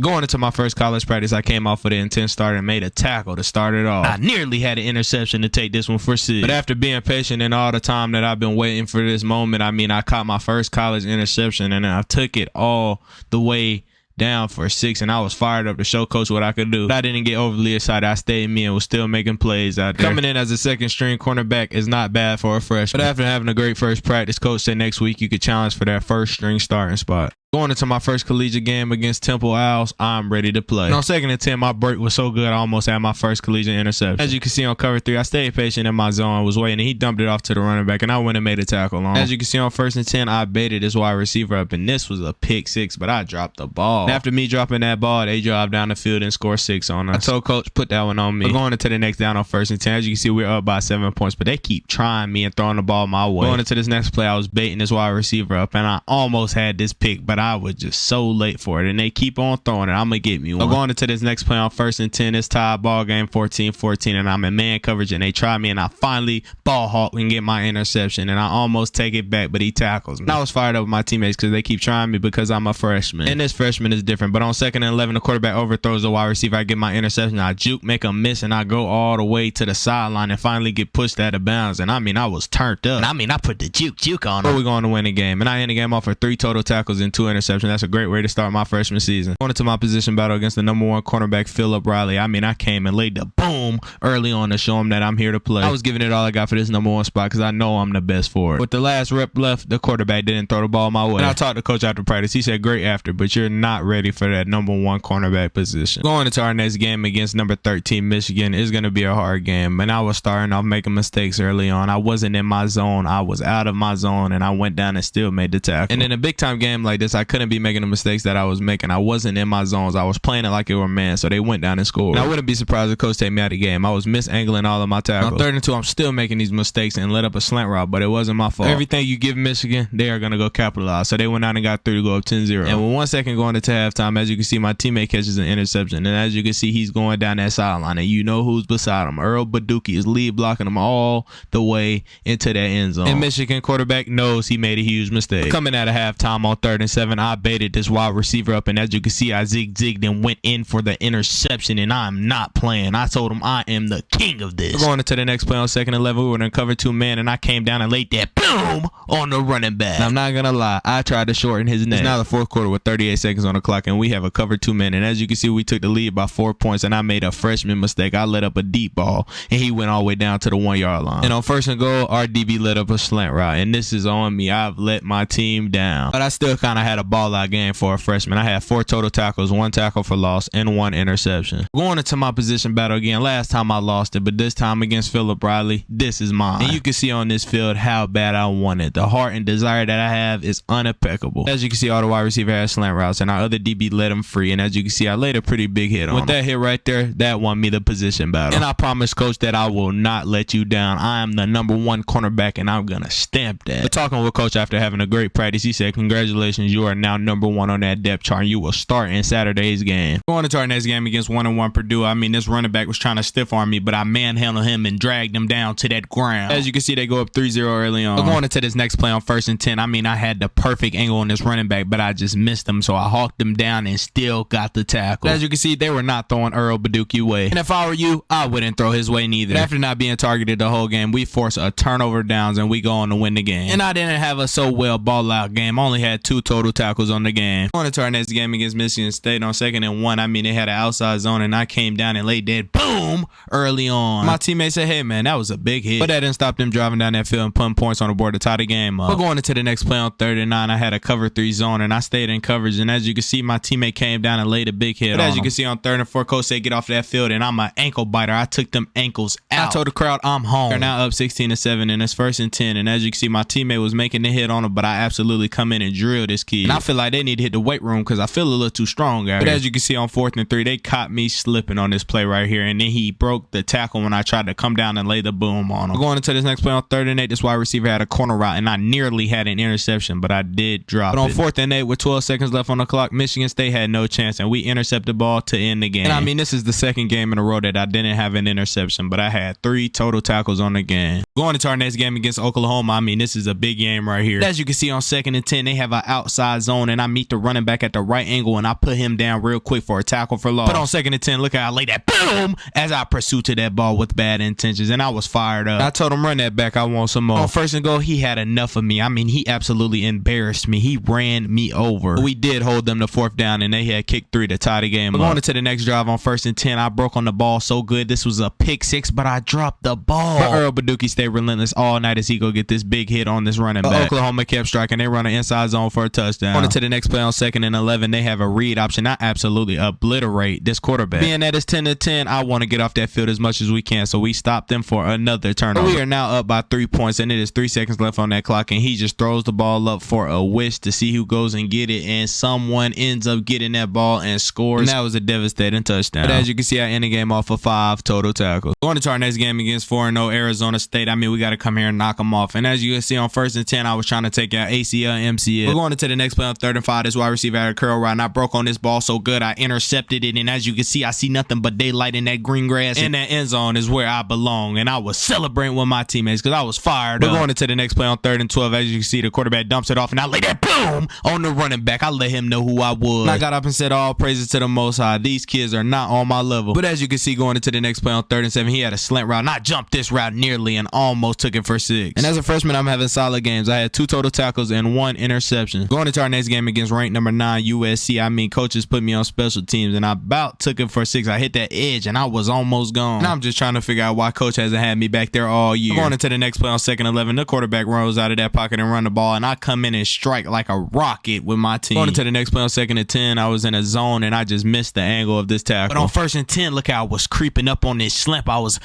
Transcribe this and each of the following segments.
Going into my first college practice, I came off with an intense start and made a tackle to start it off. I nearly had an interception to take this one for 6. But after being patient and all the time that I've been waiting for this moment, I caught my first college interception and I took it all the way down for 6, and I was fired up to show coach what I could do. But I didn't get overly excited. I stayed me and was still making plays out there. Coming in as a second string cornerback is not bad for a freshman. But after having a great first practice, coach said next week you could challenge for that first string starting spot. Going into my first collegiate game against Temple Owls, I'm ready to play. And on 2nd and 10, my break was so good I almost had my first collegiate interception. As you can see on cover 3, I stayed patient in my zone, was waiting, and he dumped it off to the running back, and I went and made a tackle on him. As you can see on 1st and 10, I baited this wide receiver up, and this was a pick 6, but I dropped the ball. And after me dropping that ball, they drive down the field and score 6 on us. I told coach, put that one on me. But going into the next down on 1st and 10, as you can see, we're up by 7 points, but they keep trying me and throwing the ball my way. Going into this next play, I was baiting this wide receiver up, and I almost had this pick, but I was just so late for it, and they keep on throwing it. I'm gonna get me one. So going into this next play on 1st and 10, it's tied ball game 14-14, and I'm in man coverage, and they try me, and I finally ball hawk and get my interception, and I almost take it back, but he tackles me. And I was fired up with my teammates because they keep trying me because I'm a freshman, and this freshman is different. But on 2nd and 11, the quarterback overthrows the wide receiver. I get my interception, I juke, make a miss, and I go all the way to the sideline and finally get pushed out of bounds. And I was turned up. And I put the juke on him. But we're going to win the game, and I end the game off for 3 total tackles and 2 interceptions. That's a great way to start my freshman season. Going into my position battle against the #1 cornerback, Philip Riley. I came and laid the boom early on to show him that I'm here to play. I was giving it all I got for this #1 spot because I know I'm the best for it. With the last rep left, the quarterback didn't throw the ball my way. And I talked to coach after practice. He said, great after, but you're not ready for that #1 cornerback position. Going into our next game against number 13, Michigan, is going to be a hard game. And I was starting off making mistakes early on. I wasn't in my zone. I was out of my zone, and I went down and still made the tackle. And in a big time game like this, I couldn't be making the mistakes that I was making. I wasn't in my zones. I was playing it like it were man, so they went down and scored. And I wouldn't be surprised if coach take me out of the game. I was misangling all of my tackles. On 3rd and 2, I'm still making these mistakes and let up a slant route, but it wasn't my fault. Everything you give Michigan, they are going to go capitalize. So they went out and got 3 to go up 10-0. And with 1 second going into halftime, as you can see, my teammate catches an interception. And as you can see, he's going down that sideline, and you know who's beside him. Earl Baduki is lead blocking him all the way into that end zone. And Michigan quarterback knows he made a huge mistake. Coming out of halftime on 3rd and 7, I baited this wide receiver up, and as you can see, I zigged and went in for the interception, and I'm not playing. I told him I am the king of this. We're going into the next play on 2nd and 11. We were in cover 2 man, and I came down and laid that boom on the running back. And I'm not gonna lie, I tried to shorten his neck. It's now the 4th quarter with 38 seconds on the clock, and we have a cover 2 man. And as you can see, we took the lead by 4 points, and I made a freshman mistake. I let up a deep ball, and he went all the way down to the 1-yard line. And on 1st and goal, our DB let up a slant route, and this is on me. I've let my team down, but I still kind of had a ball out game for a freshman. I had 4 total tackles, 1 tackle for loss, and 1 interception. Going into my position battle again. Last time I lost it, but this time against Philip Riley, this is mine. And you can see on this field how bad I want it. The heart and desire that I have is unimpeccable. As you can see, all the wide receiver had slant routes, and our other DB let him free. And as you can see, I laid a pretty big hit on him. With that hit right there, that won me the position battle. And I promise coach that I will not let you down. I am the #1 cornerback, and I'm gonna stamp that. But talking with coach after having a great practice, he said, congratulations, you are now #1 on that depth chart, and you will start in Saturday's game. Going into our next game against 1-1 Purdue, this running back was trying to stiff arm me, but I manhandled him and dragged him down to that ground. As you can see, they go up 3-0 early on. But going into this next play on 1st and 10, I had the perfect angle on this running back, but I just missed him, so I hawked him down and still got the tackle. But as you can see, they were not throwing Earl Baduki way. And if I were you, I wouldn't throw his way neither. But after not being targeted the whole game, we forced a turnover downs, and we go on to win the game. And I didn't have a so well ball out game. I only had 2 total tackles on the game. Going into our next game against Michigan State on 2nd and 1, they had an outside zone, and I came down and laid that boom early on. My teammate said, hey man, that was a big hit. But that didn't stop them driving down that field and putting points on the board to tie the game up. But going into the next play on 3rd and 9, I had a cover 3 zone, and I stayed in coverage. And as you can see, my teammate came down and laid a big hit. But as you can see on 3rd and 4, coach said get off that field, and I'm an ankle biter. I took them ankles out. I told the crowd I'm home. They're now up 16-7, and it's 1st and 10. And as you can see, my teammate was making the hit on him, but I absolutely come in and drill this kid. And I feel like they need to hit the weight room because I feel a little too strong out here. But as you can see on 4th and 3, they caught me slipping on this play right here, and then he broke the tackle when I tried to come down and lay the boom on him. Going into this next play on 3rd and 8, this wide receiver had a corner route, and I nearly had an interception, but I did drop it. But on 4th and 8 with 12 seconds left on the clock, Michigan State had no chance, and we intercepted the ball to end the game. And this is the 2nd game in a row that I didn't have an interception, but I had 3 total tackles on the game. Going into our next game against Oklahoma, this is a big game right here. As you can see on 2nd and 10, they have an outside inside zone, and I meet the running back at the right angle, and I put him down real quick for a tackle for loss. But on 2nd and 10, look how I lay that boom as I pursue to that ball with bad intentions, and I was fired up. I told him, run that back, I want some more. On 1st and goal, he had enough of me. I mean, he absolutely embarrassed me. He ran me over. But we did hold them to 4th down, and they had kicked 3 to tie the game up. Going into the next drive on 1st and 10, I broke on the ball so good. This was a pick 6, but I dropped the ball. But Earl Baduki stayed relentless all night as he go get this big hit on this running back. Oklahoma kept striking. They run an inside zone for a touchdown. On to the next play on 2nd and 11, they have a read option. I absolutely obliterate this quarterback. Being that it's 10 to 10, I want to get off that field as much as we can, so we stop them for another turnover. We are now up by 3 points, and it is 3 seconds left on that clock, and he just throws the ball up for a wish to see who goes and get it, and someone ends up getting that ball and scores. And that was a devastating touchdown. But as you can see, I end the game off of 5 total tackles. Going into our next game against 4-0 Arizona State, I mean, we got to come here and knock them off. And as you can see on 1st and 10, I was trying to take out ACL, MCL. We're going into the next play on 3rd and 5. This wide receiver had a curl route, and I broke on this ball so good, I intercepted it. And as you can see, I see nothing but daylight in that green grass. And that end zone is where I belong. And I was celebrating with my teammates because I was fired up. We're going into the next play on 3rd and 12. As you can see, the quarterback dumps it off, and I lay that boom on the running back. I let him know who I was. And I got up and said, all praises to the Most High. These kids are not on my level. But as you can see, going into the next play on 3rd and 7, he had a slant route, and I jumped this route nearly and almost took it for 6. And as a freshman, I'm having solid games. I had 2 total tackles and 1 interception. Going into our next game against ranked number 9 USC, I mean, coaches put me on special teams, and I about took it for 6. I hit that edge, and I was almost gone. And I'm just trying to figure out why coach hasn't had me back there all year. Going into the next play on 2nd and 11, the quarterback rolls out of that pocket and run the ball, and I come in and strike like a rocket with my team. Going into the next play on 2nd and 10, I was in a zone, and I just missed the angle of this tackle. But on 1st and 10, look how I was creeping up on this slump. I was,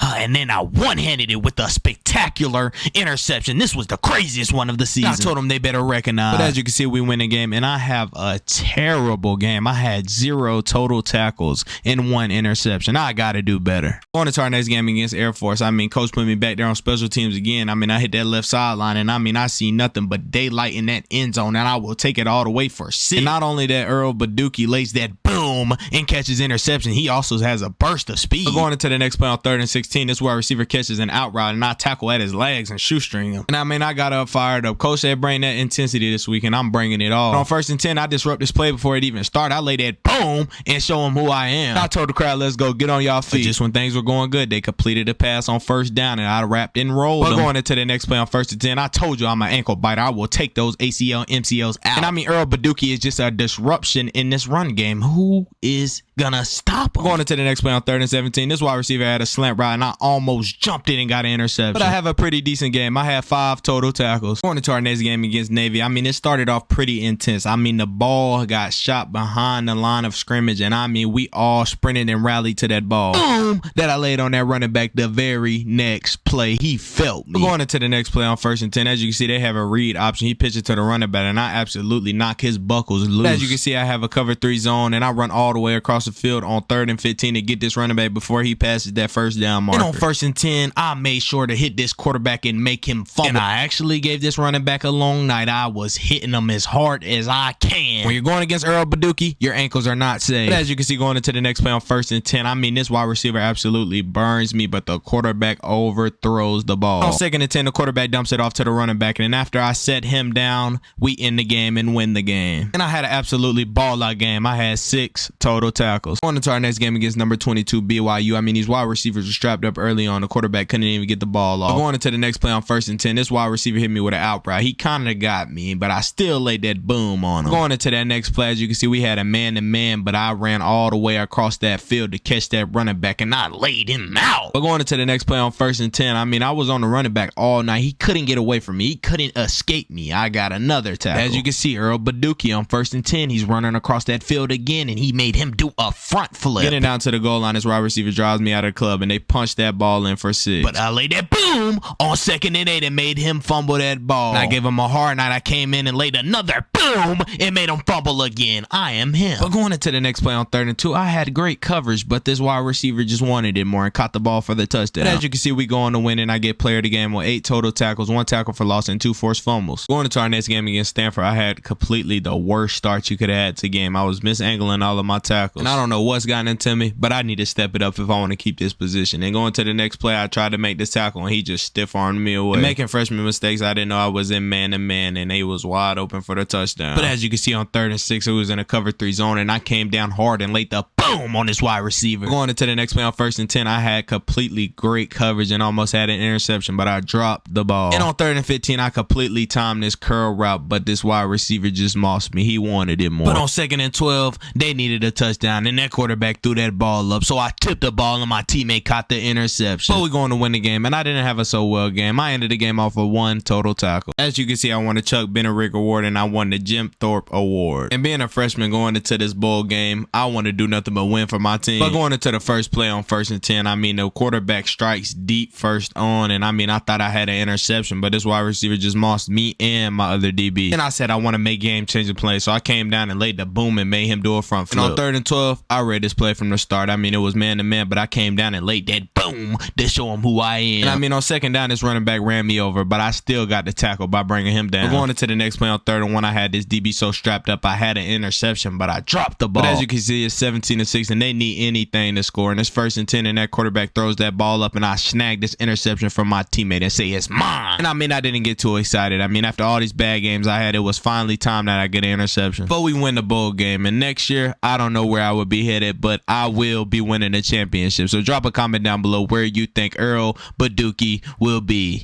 and then I one-handed it with a spectacular interception. This was the craziest one of the season. I told them they better recognize. But as you can see, we win the game, and I have a terrible game. I had 0 total tackles and 1 interception. I got to do better. Going into our next game against Air Force, I mean, coach put me back there on special teams again. I mean, I hit that left sideline, and I mean, I see nothing but daylight in that end zone, and I will take it all the way for 6. And not only that, Earl Baduki lays that boom and catches interception. He also has a burst of speed. But going into the next play on 3rd and 16, this wide receiver catches an out route, and I tackle at his legs and shoestring him. And I mean, I got up fired up. Coach said, bring that intensity this week, and I'm bringing it all. But on 1st and 10, I disrupt this play before it even started. I lay that boom and show him who I am. I told the crowd, let's go, get on y'all feet. But just when things were going good, they completed a pass on 1st down, and I wrapped and rolled them. Going into the next play on 1st and 10, I told you I'm an ankle biter. I will take those ACL, MCLs out. And I mean, Earl Baduki is just a disruption in this run game. Who is gonna stop him? Going into the next play on 3rd and 17, this wide receiver had a slant route, and I almost jumped it and got an interception. But I have a pretty decent game. I had 5 total tackles. Going into our next game against Navy, I mean, it started off pretty intense. I mean, the ball got shot behind the line of scrimmage, and I mean, we all sprinted and rallied to that ball. Boom! That I laid on that running back the very next play. He felt me. Going into the next play on 1st and 10, as you can see, they have a read option. He pitched it to the running back, and I absolutely knock his buckles loose. As you can see, I have a cover 3 zone, and I run all the way across the field on 3rd and 15 to get this running back before he passes that 1st down marker. And on 1st and 10, I made sure to hit this quarterback and make him fumble. And I actually gave this running back a long night. I was hitting him as hard as I can. When you're going against Earl Baduki, your ankles are not safe. But as you can see, going into the next play on 1st and 10, I mean, this wide receiver absolutely burns me, but the quarterback overthrows the ball. On 2nd and 10, the quarterback dumps it off to the running back, and after I set him down, we end the game and win the game. And I had an absolutely ball-out game. I had 6 total tackles. Going into our next game against number 22 BYU, I mean, these wide receivers were strapped up early on. The quarterback couldn't even get the ball off. But going into the next play on 1st and 10, this wide receiver hit me with an out route. He kind of got me, but I still laid that boom on him. Going into that next play, as you can see, we had a man-to-man, but I ran all the way across that field to catch that running back, and I laid him out. But going into the next play on 1st and 10, I mean, I was on the running back all night. He couldn't get away from me. He couldn't escape me. I got another tackle. As you can see, Earl Baduki on 1st and 10, he's running across that field again, and he made him do a front flip. Getting down to the goal line, this wide receiver drives me out of the club, and they punched that ball in for 6. But I laid that boom on 2nd and 8 and made him fumble that ball. And I gave him a hard night. I came in and laid another boom and made him fumble again. I am him. But going into the next play on 3rd and 2, I had great coverage, but this wide receiver just wanted it more and caught the ball for the touchdown. But as you can see, we go on to win, and I get player of the game with 8 total tackles, 1 tackle for loss, and 2 forced fumbles. Going into our next game against Stanford, I had completely the worst start you could have had to the game. I was misangling all of my tackles. And I don't know what's gotten into me, but I need to step it up if I want to keep this position. And going to the next play, I tried to make this tackle, and he just stiff-armed me away. And making freshman mistakes, I didn't know I was in man-to-man, and they was wide open for the touchdown. But as you can see on 3rd and 6, it was in a cover 3 zone, and I came down hard and laid the boom on this wide receiver. Going into the next play on 1st and 10, I had completely great coverage and almost had an interception, but I dropped the ball. And on 3rd and 15, I completely timed this curl route, but this wide receiver just mossed me. He wanted it more. But on 2nd and 12, they needed a touchdown, and that quarterback threw that ball up, so I tipped the ball, and my teammate caught the interception. But we're going to win the game, and I didn't have a so well game. I ended the game off with 1 total tackle. As you can see, I won the Chuck Benerick Award, and I won the Jim Thorpe Award. And being a freshman going into this bowl game, I want to do nothing but win for my team. But going into the first play on 1st and 10, I mean, the quarterback strikes deep first on, and I mean, I thought I had an interception, but this wide receiver just mossed me and my other DB. And I said I want to make game-changing plays, so I came down and laid the boom and made him do a front flip. And on 3rd and 12, I read this play from the start. I mean, it was man-to-man, but I came down and laid that boom to show him who I am. And I mean, on 2nd down, this running back ran me over, but I still got the tackle by bringing him down. But going into the next play on 3rd and 1, I had this DB so strapped up, I had an interception, but I dropped the ball. But as you can see, it's 17-6, and they need anything to score. And it's 1st and 10, and that quarterback throws that ball up, and I snagged this interception from my teammate and say it's mine. And I mean, I didn't get too excited. I mean, after all these bad games I had, it was finally time that I get an interception. But we win the bowl game, and next year, I don't know where I would be headed, but I will be winning the championship. So drop a comment down below where you think Earl Baduki will be.